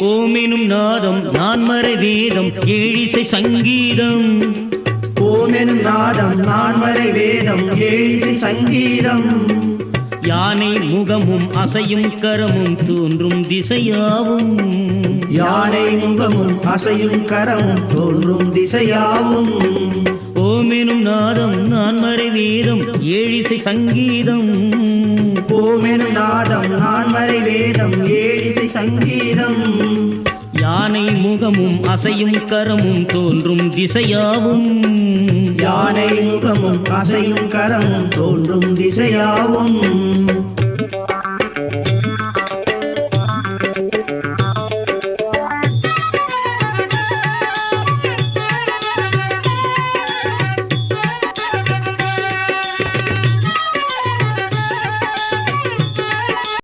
ஓமெனும் நாதம் நான்மறை வேதம் ஏழிசை சங்கீதம். ஓமெனும் நாதம் நான்மறை வேதம் ஏழிசை சங்கீதம். யானை முகமும் அசையும் கரமும் தோன்றும் திசையாவும். யானை முகமும் அசையும் கரமும் தோன்றும் திசையாவும். ஓமெனும் நாதம் நான்மறை வேதம் ஏழிசை சங்கீதம். ஓமெனும் நாதம் நான்மறை வேதம் ஏழிசை சங்கீதம். யானை முகமும் அசையும் கரமும் தோன்றும் திசையாவும். யானை முகமும் அசையும் கரமும் தோன்றும் திசையாவும்.